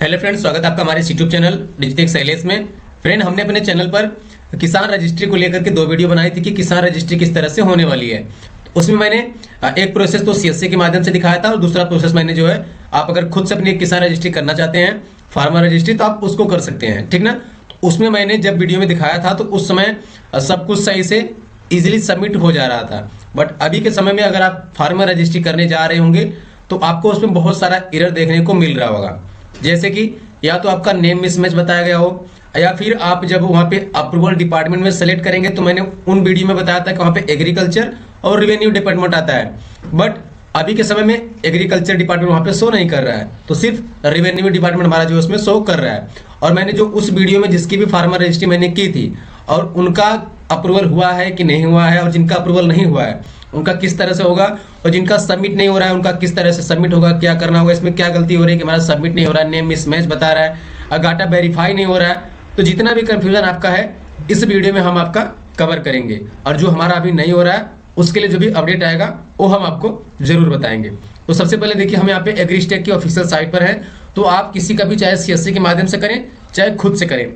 Hello friend, स्वागत है आपका हमारे यूट्यूब चैनल डिजिटल शैलेश में। फ्रेंड, हमने अपने चैनल पर किसान रजिस्ट्री को लेकर के 2 वीडियो बनाई थी कि किसान रजिस्ट्री किस तरह से होने वाली है। उसमें मैंने एक प्रोसेस तो सीएससी के माध्यम से दिखाया था और दूसरा प्रोसेस मैंने जो है, आप अगर खुद से अपनी किसान रजिस्ट्री करना चाहते हैं, फार्मर रजिस्ट्री, तो आप उसको कर सकते हैं, ठीक ना। तो उसमें मैंने जब वीडियो में दिखाया था तो उस समय सब कुछ सही से इजिली सबमिट हो जा रहा था। बट अभी के समय में अगर आप फार्मर रजिस्ट्री करने जा रहे होंगे तो आपको उसमें बहुत सारा एरर देखने को मिल रहा होगा। जैसे कि या तो आपका नेम मिसमैच बताया गया हो, या फिर आप जब वहाँ पे अप्रूवल डिपार्टमेंट में सेलेक्ट करेंगे तो मैंने उन वीडियो में बताया था कि वहाँ पे एग्रीकल्चर और रेवेन्यू डिपार्टमेंट आता है। बट अभी के समय में एग्रीकल्चर डिपार्टमेंट वहाँ पे शो नहीं कर रहा है, तो सिर्फ रेवेन्यू डिपार्टमेंट हमारा जो उसमें शो कर रहा है। और मैंने जो उस वीडियो में जिसकी भी फार्मर रजिस्ट्री मैंने की थी और उनका अप्रूवल हुआ है कि नहीं हुआ है, और जिनका अप्रूवल नहीं हुआ है उनका किस तरह से होगा, और जिनका सबमिट नहीं हो रहा है उनका किस तरह से सबमिट होगा, क्या करना होगा, इसमें क्या गलती हो रही है कि हमारा सबमिट नहीं हो रहा है, नेम मिसमैच बता रहा है, डाटा वेरीफाई नहीं हो रहा है। तो जितना भी कंफ्यूजन आपका है इस वीडियो में हम आपका कवर करेंगे, और जो हमारा अभी नहीं हो रहा है उसके लिए जो भी अपडेट आएगा वो हम आपको जरूर बताएंगे। तो सबसे पहले देखिए, हम यहाँ पे एग्रीस्टेक की ऑफिशियल साइट पर है। तो आप किसी का भी, चाहे सीएससी के माध्यम से करें चाहे खुद से करें,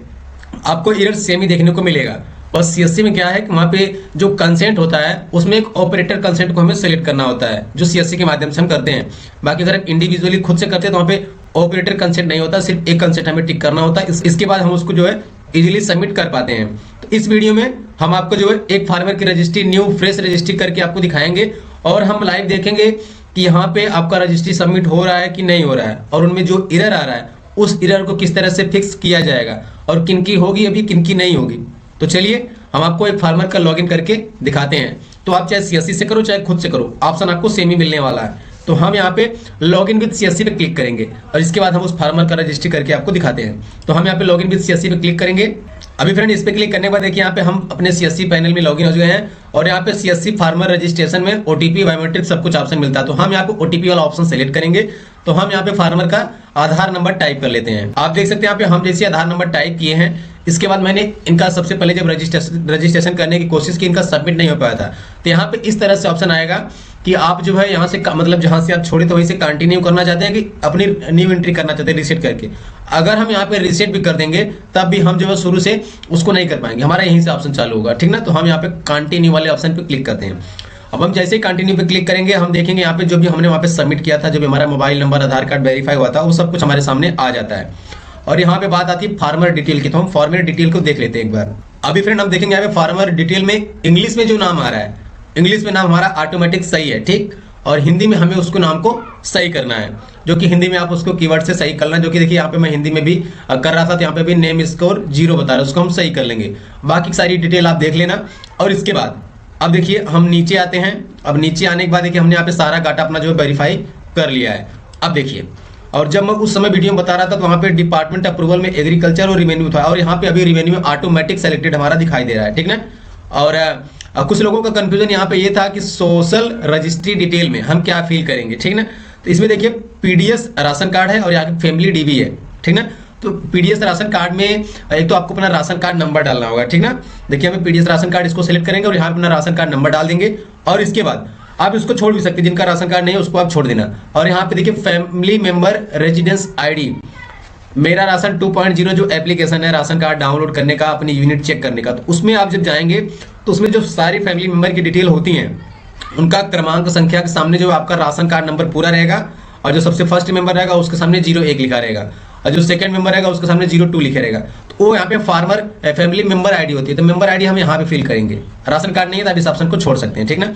आपको एरर सेम ही देखने को मिलेगा। बस सीएससी में क्या है कि वहाँ पे जो कंसेंट होता है उसमें एक ऑपरेटर कंसेंट को हमें सेलेक्ट करना होता है, जो सीएससी के माध्यम से हम करते हैं। बाकी अगर आप इंडिविजुअली खुद से करते हैं तो वहाँ पे ऑपरेटर कंसेंट नहीं होता, सिर्फ एक कंसेंट हमें टिक करना होता है। इसके बाद हम उसको जो है इजीली सबमिट कर पाते हैं। तो इस वीडियो में हम आपको जो है एक फार्मर की रजिस्ट्री, न्यू फ्रेश रजिस्ट्री करके आपको दिखाएंगे, और हम लाइव देखेंगे कि यहाँ पे आपका रजिस्ट्री सबमिट हो रहा है कि नहीं हो रहा है, और उनमें जो एरर आ रहा है उस एरर को किस तरह से फिक्स किया जाएगा, और किनकी होगी अभी, किनकी नहीं होगी। तो चलिए हम आपको एक फार्मर का लॉगिन करके दिखाते हैं। तो आप चाहे सीएससी से करो चाहे खुद से करो, ऑप्शन आपको सेम ही मिलने वाला है। तो हम यहाँ पे लॉगिन विद सीएससी पे क्लिक करेंगे और इसके बाद हम उस फार्मर का रजिस्ट्री करके आपको दिखाते हैं। तो हम यहाँ पे लॉगिन विद सीएससी पे क्लिक करेंगे। अभी फ्रेंड, इस पे क्लिक करने के बाद देखिए यहाँ पे हम अपने सीएससी पैनल में लॉगिन हो गए हैं, और यहाँ पे सीएससी फार्मर रजिस्ट्रेशन में ओटीपी, बायोमेट्रिक सब कुछ ऑप्शन मिलता है। तो हम यहाँ पे ओटीपी वाला ऑप्शन सेलेक्ट करेंगे। तो हम यहाँ पे फार्मर का आधार नंबर टाइप कर लेते हैं। आप देख सकते हैं यहाँ पे हम जैसे आधार नंबर टाइप किए हैं, इसके बाद मैंने इनका सबसे पहले जब रजिस्ट्रेशन करने की कोशिश की, इनका सबमिट नहीं हो पाया था। तो यहाँ पे इस तरह से ऑप्शन आएगा कि आप जो है यहाँ से मतलब जहाँ से आप छोड़े तो वहीं से कंटिन्यू करना चाहते हैं कि अपनी न्यू एंट्री करना चाहते हैं रीसेट करके। अगर हम यहाँ पे रीसेट भी कर देंगे तब भी हम जो है शुरू से उसको नहीं कर पाएंगे, हमारा यहीं से ऑप्शन चालू होगा, ठीक ना। तो हम यहाँ पे कंटिन्यू वाले ऑप्शन पे क्लिक करते हैं। अब हम जैसे ही कंटिन्यू पे क्लिक करेंगे, हम देखेंगे यहाँ पे जो भी हमने वहाँ पे सबमिट किया था, जो भी हमारा मोबाइल नंबर, आधार कार्ड वेरीफाई हुआ था, वो सब कुछ हमारे सामने आ जाता है। और यहाँ पे बात आती है फार्मर डिटेल की, तो हम फार्मर डिटेल को देख लेते हैं एक बार। अभी फ्रेंड हम देखेंगे यहाँ पे फार्मर डिटेल में इंग्लिश में जो नाम आ रहा है, इंग्लिश में नाम हमारा ऑटोमेटिक सही है, ठीक, और हिंदी में हमें उसको नाम को सही करना है, जो कि हिंदी में आप उसको कीवर्ड से सही करना है। जो कि देखिए यहाँ पे मैं हिंदी में भी कर रहा था, तो यहाँ पे भी नेम स्कोर 0 बता रहा है, उसको हम सही कर लेंगे। बाकी सारी डिटेल आप देख लेना। और इसके बाद अब देखिए हम नीचे आते हैं। अब नीचे आने के बाद देखिए हमने यहाँ पे सारा डाटा अपना जो है वेरीफाई कर लिया है। अब देखिए, और जब मैं उस समय वीडियो में बता रहा था तो वहाँ पे डिपार्टमेंट अप्रूवल में एग्रीकल्चर और रेवेन्यू था, और यहाँ पे अभी रेवेन्यू में ऑटोमेटिक सेलेक्टेड हमारा दिखाई दे रहा है, ठीक ना। और कुछ लोगों का कंफ्यूजन यहाँ पे ये था कि सोशल रजिस्ट्री डिटेल में हम क्या फिल करेंगे, ठीक ना। तो इसमें देखिए पीडीएस राशन कार्ड है और यहाँ पे फैमिली डीबी है, ठीक ना। तो पीडीएस राशन कार्ड में एक तो आपको अपना राशन कार्ड नंबर डालना होगा, ठीक ना। देखिए हमें पीडीएस राशन कार्ड इसको सेलेक्ट करेंगे और यहाँ पे अपना राशन कार्ड नंबर डाल देंगे, और इसके बाद आप इसको छोड़ भी सकते हैं, जिनका राशन कार्ड नहीं है उसको आप छोड़ देना। और यहाँ पे देखिए फैमिली मेंबर रेजिडेंस आईडी, मेरा राशन 2.0 जो एप्लीकेशन है राशन कार्ड डाउनलोड करने का, अपनी यूनिट चेक करने का, तो उसमें आप जब जाएंगे तो उसमें जो सारी फैमिली मेंबर की डिटेल होती हैं उनका क्रमांक संख्या के सामने जो आपका राशन कार्ड नंबर पूरा रहेगा, और जो सबसे फर्स्ट मेंबर रहेगा उसके सामने 01 लिखा रहेगा, और जो सेकंड मेंबर रहेगा उसके सामने 02 लिखे रहेगा। तो वो यहाँ पे फार्मर फैमिली मेंबर आईडी होती है, तो मेंबर आईडी हम यहाँ पे फिल करेंगे। राशन कार्ड नहीं है तो आप इस ऑप्शन को छोड़ सकते हैं, ठीक ना।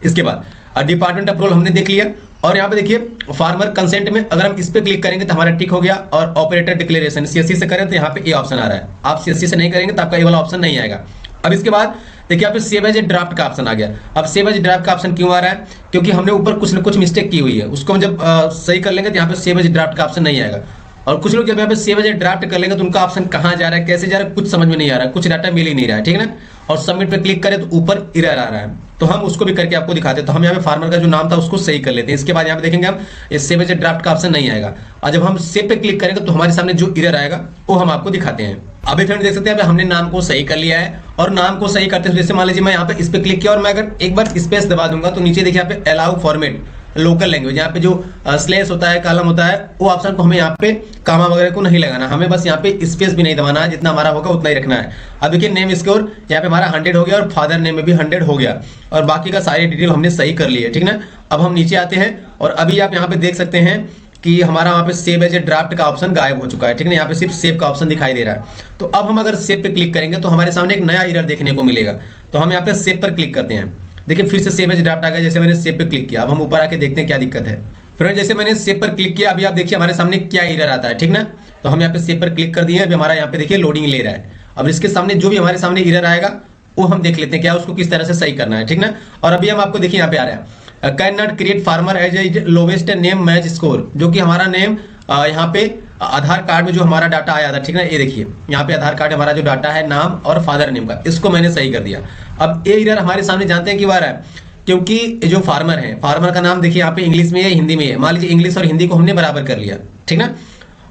इसके बाद डिपार्टमेंट अप्रूवल हमने देख लिया, और यहाँ पे देखिए फार्मर कंसेंट में अगर हम इस पे क्लिक करेंगे तो हमारा टिक हो गया। और ऑपरेटर डिक्लेरेशन सीएससी से करें तो यहाँ पे ये ऑप्शन आ रहा है, आप सीएससी से नहीं करेंगे तो आपका ये वाला ऑप्शन नहीं आएगा। अब इसके बाद देखिए यहाँ पे सेव एज ए ड्राफ्ट का ऑप्शन आ गया। अब सेव एज ड्राफ्ट का ऑप्शन क्यों आ रहा है, क्योंकि हमने ऊपर कुछ ना कुछ मिस्टेक की हुई है, उसको हम जब सही कर लेंगे तो यहाँ पे सेव एज ड्राफ्ट का ऑप्शन नहीं आएगा। और कुछ लोग जब यहाँ पे सेव एज ड्राफ्ट कर लेंगे तो उनका ऑप्शन कहाँ जा रहा है, कैसे जा रहा है, कुछ समझ में नहीं आ रहा है, कुछ डाटा मिल ही नहीं रहा है, ठीक है ना। और सबमिट पे क्लिक करें तो ऊपर एरर आ रहा है, तो हम उसको भी करके आपको दिखाते हैं। तो हम यहाँ पे फार्मर का जो नाम था उसको सही कर लेते हैं। इसके बाद यहाँ पे देखेंगे हम सेव एज ड्राफ्ट का ऑप्शन नहीं आएगा, और जब हम सेव पे क्लिक करेंगे तो हमारे सामने जो एरर आएगा वो हम आपको दिखाते हैं। अभी फ्रेंड देख सकते हैं हमने नाम को सही कर लिया है, और नाम को सही करते हैं जैसे मान लीजिए मैं यहाँ पे इस पे क्लिक किया और मैं अगर एक बार स्पेस दबा दूंगा तो नीचे देखिए यहाँ पे अलाउ फॉर्मेट, लोकल लैंग्वेज, यहाँ पे जो स्लैश होता है, कॉलम होता है, वो ऑप्शन को हमें यहाँ पे कामा वगैरह को नहीं लगाना, हमें बस यहाँ पे स्पेस भी नहीं दबाना है, जितना हमारा होगा उतना ही रखना है। अब देखिए नेम स्कोर यहाँ पे हमारा 100 हो गया और फादर नेम में भी 100 हो गया और बाकी का सारी डिटेल हमने सही कर ली है, ठीक ना। अब हम नीचे आते हैं और अभी आप यहाँ पे देख सकते हैं कि हमारा वहाँ पे सेव एज ए ड्राफ्ट का ऑप्शन गायब हो चुका है, ठीक है। यहाँ पे सिर्फ सेव का ऑप्शन दिखाई दे रहा है। तो अब हम अगर सेव पे क्लिक करेंगे तो हमारे सामने एक नया एरर देखने को मिलेगा। तो हम यहाँ पे सेव पर क्लिक करते हैं। देखिए फिर से सेव एज ड्राफ्ट आ गया, जैसे मैंने सेव पे क्लिक किया। अब हम ऊपर आके देखते हैं क्या दिक्कत है। फ्रेंड जैसे मैंने सेव पर क्लिक किया, अभी आप देखिए हमारे सामने क्या एरर आता है, ठीक ना। तो हम यहाँ पे सेव पर क्लिक कर दिए, अभी हमारा यहाँ पे देखिए लोडिंग ले रहा है। अब इसके सामने जो भी हमारे सामने एरर आएगा वो हम देख लेते हैं क्या उसको किस तरह से सही करना है, ठीक ना। और अभी हम आपको देखिए यहाँ पे आ रहा है can not create farmer as a lowest name match score, जो कि हमारा नेम यहाँ पे आधार कार्ड में जो हमारा डाटा आया था, ठीक है। ये देखिए यहाँ पे आधार कार्ड हमारा जो डाटा है नाम और फादर नेम का, इसको मैंने सही कर दिया। अब ये एरर हमारे सामने जानते हैं क्यों आ रहा है, क्योंकि जो फार्मर है, फार्मर का नाम देखिए यहाँ पे इंग्लिश में है, हिंदी में है। मान लीजिए इंग्लिश और हिंदी को हमने बराबर कर लिया, ठीक ना।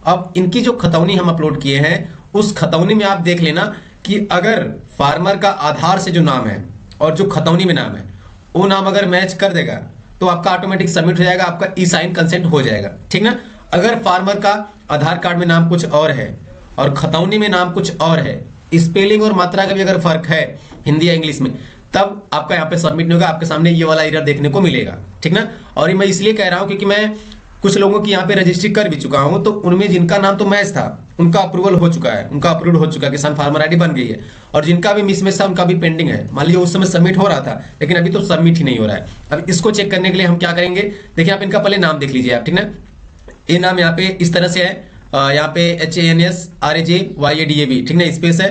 अब इनकी जो खतौनी हम अपलोड किए हैं उस खतौनी में आप देख लेना कि अगर फार्मर का आधार से जो नाम है और जो खतौनी में नाम है वो नाम अगर मैच कर देगा तो आपका ऑटोमेटिक सबमिट हो जाएगा, आपका ई साइन कंसेंट हो जाएगा, ठीक ना। अगर फार्मर का आधार कार्ड में नाम कुछ और है और खतौनी में नाम कुछ और है, स्पेलिंग और मात्रा का भी अगर फर्क है हिंदी या इंग्लिश में, तब आपका यहाँ पे सबमिट नहीं होगा, आपके सामने ये वाला एरर देखने को मिलेगा, ठीक ना। और ये मैं इसलिए कह रहा हूँ क्योंकि मैं कुछ लोगों की यहाँ पे रजिस्ट्री कर भी चुका हूँ, तो उनमें जिनका नाम तो मैच था उनका अप्रूवल हो चुका है, उनका अप्रूव हो चुका है, किसान फार्मर आईडी बन गई है। और जिनका भी मिसमैच था उनका भी पेंडिंग है। मान लीजिए उस समय सबमिट हो रहा था लेकिन अभी तो सबमिट ही नहीं हो रहा है। अब इसको चेक करने के लिए हम क्या करेंगे, देखिए आप इनका पहले नाम देख लीजिए आप, ठीक ना। ये नाम यहाँ पे इस तरह से है, यहाँ पे HANSRAJYADAB, ठीक ना, स्पेस है।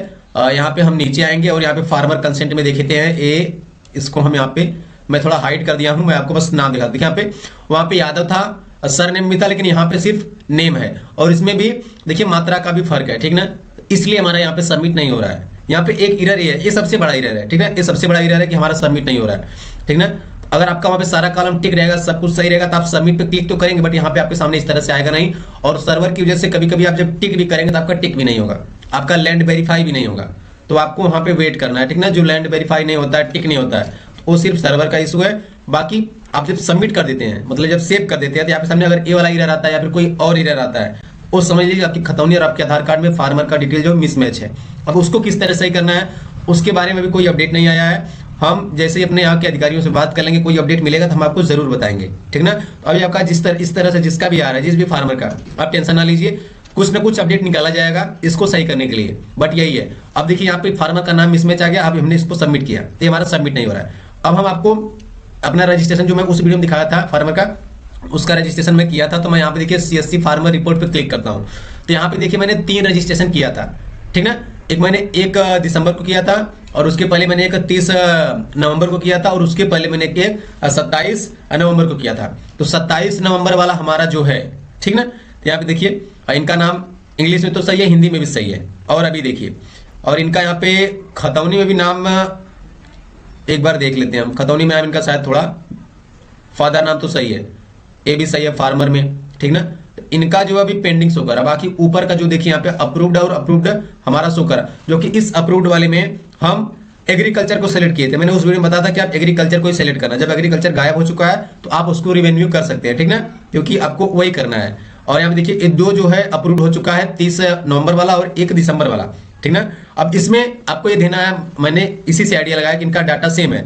यहाँ पे हम नीचे आएंगे और यहाँ पे फार्मर कंसेंट में देखते हैं इसको हम यहाँ पे मैं थोड़ा हाइड कर दिया हूँ, मैं आपको बस नाम दिखा। देखिए यहाँ पे वहाँ पे यादव था, सर नेम भी था, लेकिन यहाँ पे सिर्फ नेम है और इसमें भी देखिए मात्रा का भी फर्क है, ठीक ना। इसलिए हमारा यहाँ पे सबमिट नहीं हो रहा है। यहाँ पे एक एरर ये सबसे बड़ा एरर है, ठीक है। ये सबसे बड़ा एरर है कि हमारा सबमिट नहीं हो रहा है, ठीक ना। अगर आपका वहाँ पे सारा कॉलम टिक रहेगा, सब कुछ सही रहेगा, तो आप सबमिट पे क्लिक तो करेंगे, बट यहाँ पे आपके सामने इस तरह से आएगा नहीं। और सर्वर की वजह से कभी कभी आप जब टिक भी करेंगे तो आपका टिक भी नहीं होगा, आपका लैंड वेरीफाई भी नहीं होगा। तो आपको वहाँ पे वेट करना है, ठीक ना। जो लैंड वेरीफाई नहीं होता है, टिक नहीं होता है, वो सिर्फ सर्वर का इशू है। बाकी आप जब सबमिट कर देते हैं, मतलब जब सेव कर देते हैं, तो यहाँ पे सामने अगर ये वाला एरर आता है या फिर कोई और एरर आता है, वो समझ लीजिए आपकी खतौनी और आपके आधार कार्ड में फार्मर का डिटेल जो मिसमैच है। अब उसको किस तरह सही करना है उसके बारे में भी कोई अपडेट नहीं आया है। हम जैसे ही अपने यहाँ के अधिकारियों से बात कर लेंगे, कोई अपडेट मिलेगा तो हम आपको जरूर बताएंगे, ठीक ना। तो अभी आपका इस तरह से जिसका भी आ रहा है, जिस भी फार्मर का, आप टेंशन ना लीजिए, कुछ ना कुछ अपडेट निकाला जाएगा इसको सही करने के लिए। बट यही है, अब देखिए यहाँ पे फार्मर का नाम मिसमैच आ गया, अब हमने इसको सबमिट किया, ये हमारा सबमिट नहीं हो रहा है। अब हम आपको अपना रजिस्ट्रेशन जो मैं उस वीडियो में दिखाया था फार्मर का, उसका रजिस्ट्रेशन मैं किया था। तो मैं यहाँ पे देखिए CSC फार्मर रिपोर्ट पे क्लिक करता हूँ। तो यहाँ पे देखिए मैंने 3 रजिस्ट्रेशन किया था, ठीक ना। एक मैंने 1 दिसंबर को किया था और उसके पहले मैंने एक 30 नवंबर को किया था और उसके पहले मैंने एक 27 नवंबर को किया था। तो 27 नवंबर वाला हमारा जो है, ठीक ना। तो यहाँ पे देखिए इनका नाम इंग्लिश में तो सही है, हिंदी में भी सही है। और अभी देखिए, और इनका यहाँ पे खतौनी में भी नाम एक बार देख लेते हैं हम। खतौनी में इनका शायद थोड़ा फादर नाम तो सही है, ये भी सही है फार्मर में, ठीक ना। तो इनका जो अभी पेंडिंग शो करा, बाकी ऊपर का जो देखिए यहाँ पे अप्रूव्ड और अप्रूव्ड हमारा शो करा, जो कि इस अप्रूव्ड वाले में हम एग्रीकल्चर को सेलेक्ट किए थे। मैंने उस वीडियो में बताया था कि आप एग्रीकल्चर को ही सेलेक्ट करना। जब एग्रीकल्चर गायब हो चुका है तो आप उसको रिवेन्यू कर सकते हैं, ठीक ना, क्योंकि आपको वही करना है। और यहाँ पे देखिए ये 2 जो है अप्रूव्ड हो चुका है, 30 नवंबर वाला और 1 दिसंबर वाला, ठीक ना। अब इसमें आपको ये देना है, मैंने इसी से आइडिया लगाया कि इनका डाटा सेम है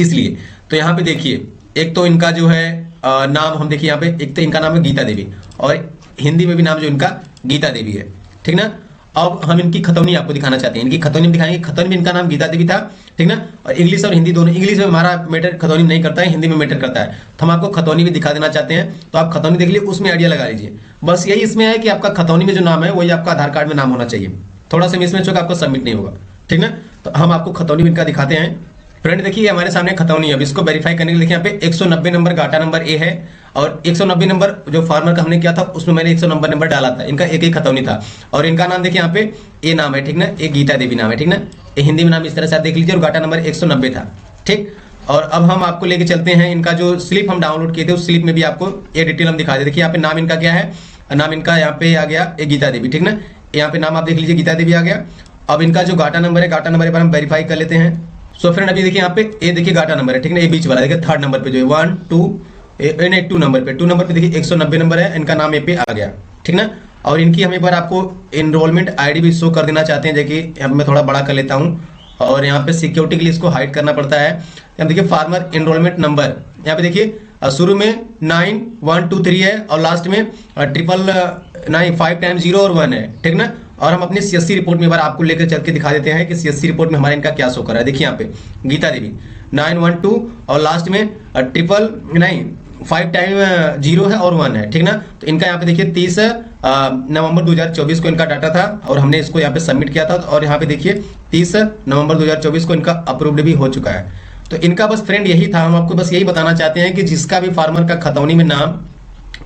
इसलिए। तो यहाँ पे देखिए एक तो इनका जो है नाम हम देखिए यहाँ पे, एक तो इनका नाम है गीता देवी और हिंदी में भी नाम जो इनका गीता देवी है, ठीक ना। अब हम इनकी खतौनी आपको दिखाना चाहते हैं, इनकी खतौनी में दिखाएंगे। खतौनी में इनका नाम गीता देवी था, ठीक ना। और इंग्लिश और हिंदी दोनों, इंग्लिश में हमारा मैटर खतौनी नहीं करता है, हिंदी में मैटर करता है। तो हम आपको खतौनी भी दिखा देना चाहते हैं, तो आप खतौनी देख लीजिए, उसमें आइडिया लगा लीजिए। बस यही इसमें है कि आपका खतौनी में जो नाम है वही आपका आधार कार्ड में नाम होना चाहिए। थोड़ा सा मिसमैच होगा आपको सबमिट नहीं होगा, ठीक ना। तो हम आपको खतौनी इनका दिखाते हैं। फ्रेंड देखिए हमारे सामने खतौनी है। अब इसको वेरीफाई करने के लिए देखिए यहाँ पे 190 नंबर गाटा नंबर ए है और 190 नंबर जो फार्मर का हमने किया था उसमें मैंने 190 नंबर डाला था। इनका एक ही खतौनी था और इनका नाम देखिए यहाँ पे ए नाम है, ठीक ना, एक गीता देवी नाम है, ठीक ना। ये हिंदी में नाम इस तरह से आप देख लीजिए और गाटा नंबर 190 था, ठीक। और अब हम आपको लेके चलते हैं, इनका जो स्लिप हम डाउनलोड किए थे उस स्लिप में भी आपको ये डिटेल हम दिखा दे। देखिए यहाँ पे नाम इनका क्या है, नाम इनका यहाँ पे आ गया एक गीता देवी, ठीक ना। यहाँ पे नाम आप देख लीजिए गीता देवी आ गया। अब इनका जो गाटा नंबर है, गाटा नंबर पर हम वेरीफाई कर लेते हैं। सो फ्रेंड अभी देखिए यहाँ पे ये देखिए गाटा नंबर है, ठीक ना, ये बीच वाला देखिए 3rd नंबर पे जो है 1 2 नहीं 2 नंबर पे, 2 नंबर पे देखिए 190 नंबर है, इनका नाम ए पे आ गया, ठीक ना। और इनकी हम एक बार आपको एनरोलमेंट आईडी भी शो कर देना चाहते हैं, देखिए अब मैं थोड़ा बड़ा कर लेता हूँ और यहाँ पे सिक्योरिटी के लिए इसको हाइड करना पड़ता है। यहाँ देखिए फार्मर एनरोलमेंट नंबर, यहाँ पे देखिए शुरू में 9123 है और लास्ट में 999 5 टाइम्स 0 और 1 है, ठीक ना। और हम अपनी सीएससी रिपोर्ट में एक बार आपको लेकर चल के दिखा देते हैं कि सीएससी रिपोर्ट में हमारे इनका क्या शो कर रहा है। देखिए यहाँ पे गीता देवी 912 और लास्ट में 999 5 टाइम 0 है और 1 है, ठीक ना। तो इनका यहाँ पे देखिए 30 नवंबर 2024 को इनका डाटा था और हमने इसको यहाँ पे सबमिट किया था और यहाँ पे देखिए 30 नवंबर 2024 को इनका अप्रूव्ड भी हो चुका है। तो इनका बस फ्रेंड यही था, हम आपको बस यही बताना चाहते हैं कि जिसका भी फार्मर का खतौनी में नाम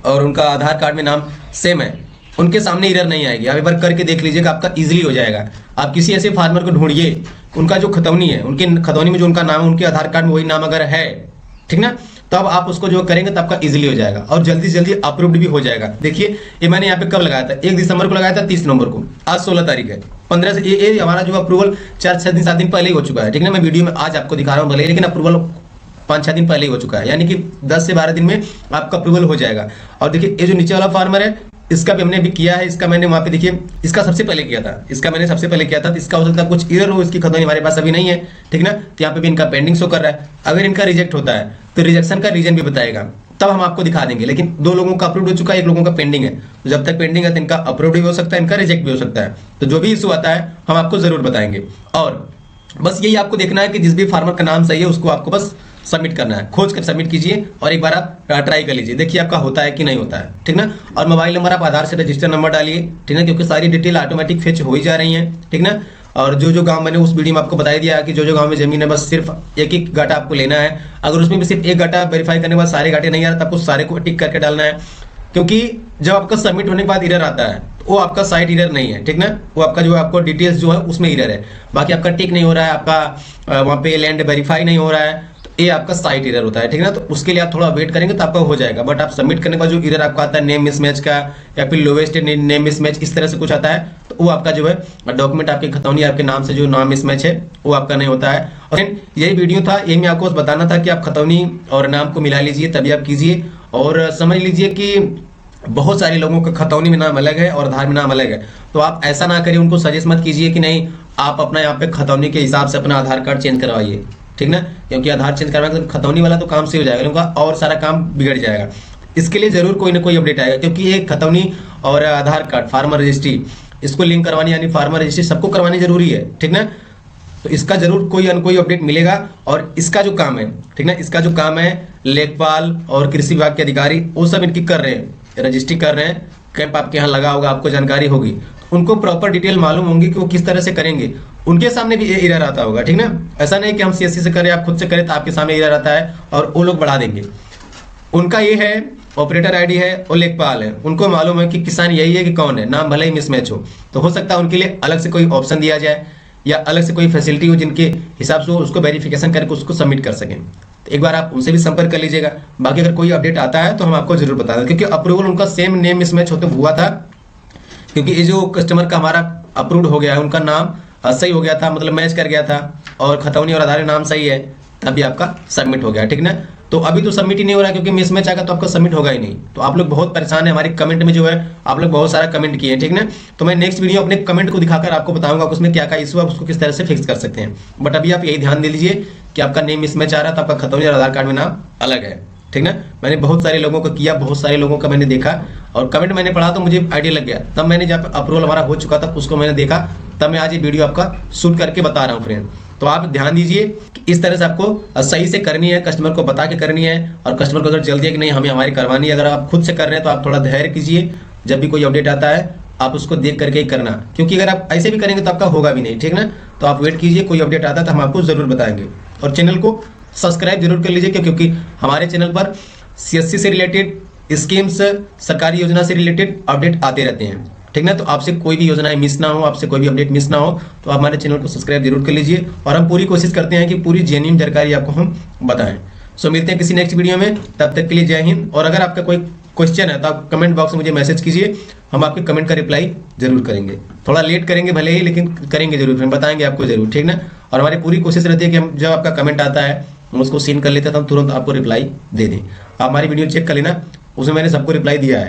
और उनका आधार कार्ड में नाम सेम है, उनके सामने एरर नहीं आएगी। आप एक बार करके देख लीजिएगा, आपका इजीली हो जाएगा। आप किसी ऐसे फार्मर को ढूंढिए, उनका जो खतौनी है, उनके खतौनी में जो उनका नाम है, उनके आधार कार्ड में वही नाम अगर है, ठीक ना, तब आप उसको जो करेंगे तो आपका इजीली हो जाएगा और जल्दी से जल्दी अप्रूव्ड भी हो जाएगा। देखिए ये मैंने यहाँ पे कब लगाया था, 1 दिसंबर को लगाया था, 30 नवंबर को, आज 16 तारीख है, 15 से ये हमारा जो अप्रूवल 4-6 दिन 7 दिन पहले ही हो चुका है, ठीक ना। मैं वीडियो में आज आपको दिखा रहा हूँ भले, लेकिन अप्रूवल 5-6 दिन पहले ही हो चुका है, यानी कि 10 से 12 दिन में आपका अप्रूवल हो जाएगा। और देखिए ये जो नीचे वाला फार्मर है, इसका भी हमने अभी किया है, इसका मैंने वहाँ पे देखिए इसका सबसे पहले किया था, इसका मैंने सबसे पहले किया था। तो इसका हो सकता है कुछ एरर हो, इसकी खतौनी हमारे पास अभी नहीं है, ठीक ना। तो यहाँ पे भी इनका पेंडिंग शो कर रहा है। अगर इनका रिजेक्ट होता है तो रिजेक्शन का रीजन भी बताएगा, तब हम आपको दिखा देंगे। लेकिन 2 लोगों का अप्रूव हो चुका है, 1 लोगों का पेंडिंग है। तो जब तक पेंडिंग है तो इनका अप्रूव भी हो सकता है, इनका रिजेक्ट भी हो सकता है। तो जो भी इशू आता है हम आपको जरूर बताएंगे। और बस यही आपको देखना है कि जिस भी फार्मर का नाम सही है उसको आपको बस सबमिट करना है, खोज कर सबमिट कीजिए और एक बार आप ट्राई कर लीजिए, देखिए आपका होता है कि नहीं होता है, ठीक ना। और मोबाइल नंबर आप आधार से रजिस्टर नंबर डालिए, ठीक ना, क्योंकि सारी डिटेल ऑटोमेटिक फेच हो ही जा रही है, ठीक ना। और जो गांव मैंने उस वीडियो में आपको बता दिया कि जो गांव में जमीन है बस सिर्फ एक ही गाटा आपको लेना है। अगर उसमें भी सिर्फ एक गाटा वेरीफाई करने के बाद सारे गाटे नहीं आ रहे तो आपको सारे को टिक करके डालना है, क्योंकि जब आपका सबमिट होने के बाद एरर आता है वो आपका साइट एरर नहीं है, ठीक ना। वो आपका जो आपको डिटेल्स जो है उसमें एरर है, बाकी आपका टिक नहीं हो रहा है, आपका वहाँ पे लैंड वेरीफाई नहीं हो रहा है, ये आपका साइट एरर होता है, ठीक ना। तो उसके लिए आप थोड़ा वेट करेंगे तो आपका हो जाएगा। बट आप सबमिट करने के बाद जो एरर आपका आता है नेम मिसमैच का या फिर लोवेस्ट नेम मिसमैच इस तरह से कुछ आता है, तो वो आपका जो है डॉक्यूमेंट आपके खतौनी आपके नाम से जो नाम मिसमैच है वो आपका नहीं होता है। और यही वीडियो था, यही मैं आपको बताना था कि आप खतौनी और नाम को मिला लीजिए, तभी आप कीजिए। और समझ लीजिए कि बहुत सारे लोगों का खतौनी में नाम अलग है और आधार में नाम अलग है, तो आप ऐसा ना करिए, उनको सजेस्ट मत कीजिए कि नहीं आप अपना यहाँ पे खतौनी के हिसाब से अपना आधार कार्ड चेंज करवाइए, ठीक ना। क्योंकि आधार चेंज करवाएंगे तो खतौनी वाला तो काम से हो जाएगा, उनका और सारा काम बिगड़ जाएगा। इसके लिए जरूर कोई ना कोई अपडेट आएगा, क्योंकि ये खतौनी और आधार कार्ड फार्मर रजिस्ट्री इसको लिंक करवानी, यानी फार्मर रजिस्ट्री सबको करवानी जरूरी है, ठीक ना। तो इसका जरूर कोई न कोई अपडेट मिलेगा। और इसका जो काम है, ठीक ना, इसका जो काम है लेखपाल और कृषि विभाग के अधिकारी वो सब इनकी कर रहे हैं, रजिस्ट्री कर रहे हैं। कैंप आपके यहाँ लगा होगा, आपको जानकारी होगी, उनको प्रॉपर डिटेल मालूम होंगी कि वो किस तरह से करेंगे। उनके सामने भी ये एरर आता होगा, ठीक ना। ऐसा नहीं कि हम सीएससी से करें, आप खुद से करें तो आपके सामने एरर आता है और वो लोग बढ़ा देंगे। उनका ये है ऑपरेटर आईडी है और लेखपाल है, उनको मालूम है कि किसान यही है कि कौन है, नाम भले ही मिसमैच हो। तो हो सकता है उनके लिए अलग से कोई ऑप्शन दिया जाए या अलग से कोई फैसिलिटी हो जिनके हिसाब से उसको वेरिफिकेशन करके उसको सबमिट कर सकें। तो एक बार आप उनसे भी संपर्क कर लीजिएगा। बाकी अगर कोई अपडेट आता है तो हम आपको जरूर बता दें, क्योंकि अप्रूवल उनका सेम नेम मिसमैच होते हुआ था, क्योंकि ये जो कस्टमर का हमारा अप्रूव्ड हो गया है उनका नाम सही हो गया था, मतलब मैच कर गया था और खतौनी और आधार नाम सही है, तभी आपका सबमिट हो गया, ठीक ना। तो अभी तो सबमिट ही नहीं हो रहा क्योंकि मिसमैच आएगा तो आपका सबमिट होगा ही नहीं। तो आप लोग बहुत परेशान है, हमारी कमेंट में जो है आप लोग बहुत सारा कमेंट किए हैं, ठीक ना। तो मैं नेक्स्ट वीडियो अपने कमेंट को दिखाकर आपको बताऊंगा उसमें क्या क्या इशू है, उसको किस तरह से फिक्स कर सकते हैं। बट अभी आप यही ध्यान दे लीजिए कि आपका नेम मिसमैच आ रहा था, आपका खतौनी और आधार कार्ड में नाम अलग है, ठीक ना। मैंने बहुत सारे लोगों को किया, बहुत सारे लोगों का मैंने देखा और कमेंट मैंने पढ़ा तो मुझे आइडिया लग गया। तब मैंने जब अप्रूवल हमारा हो चुका था उसको मैंने देखा, तब मैं आज ये वीडियो आपका शूट करके बता रहा हूँ फ्रेंड। तो आप ध्यान दीजिए कि इस तरह से आपको सही से करनी है, कस्टमर को बता के करनी है और कस्टमर को अगर जल्दी है कि नहीं हमें हमारी करवानी है, अगर आप खुद से कर रहे हैं तो आप थोड़ा धैर्य कीजिए। जब भी कोई अपडेट आता है आप उसको देख करके ही करना, क्योंकि अगर आप ऐसे भी करेंगे तो आपका होगा भी नहीं, ठीक ना। तो आप वेट कीजिए, कोई अपडेट आता है तो हम आपको जरूर बताएंगे। और चैनल को सब्सक्राइब जरूर कर लीजिए, क्योंकि हमारे चैनल पर सीएससी से रिलेटेड स्कीम्स, सरकारी योजना से रिलेटेड अपडेट आते रहते हैं, ठीक ना। तो आपसे कोई भी योजना मिस ना हो, आपसे कोई भी अपडेट मिस ना हो, तो आप हमारे चैनल को सब्सक्राइब जरूर कर लीजिए। और हम पूरी कोशिश करते हैं कि पूरी जेन्युइन जानकारी आपको हम बताएं। सो मिलते हैं किसी नेक्स्ट वीडियो में, तब तक के लिए जय हिंद। और अगर आपका कोई क्वेश्चन है तो आप कमेंट बॉक्स में मुझे मैसेज कीजिए, हम आपके कमेंट का रिप्लाई जरूर करेंगे। थोड़ा लेट करेंगे भले ही, लेकिन करेंगे जरूर, हम बताएंगे आपको जरूर, ठीक ना। और हमारी पूरी कोशिश रहती है कि हम जब आपका कमेंट आता है हम उसको सीन कर लेते हैं तो हम तुरंत आपको रिप्लाई दे दें। आप हमारी वीडियो चेक कर लेना, उसमें मैंने सबको रिप्लाई दिया है।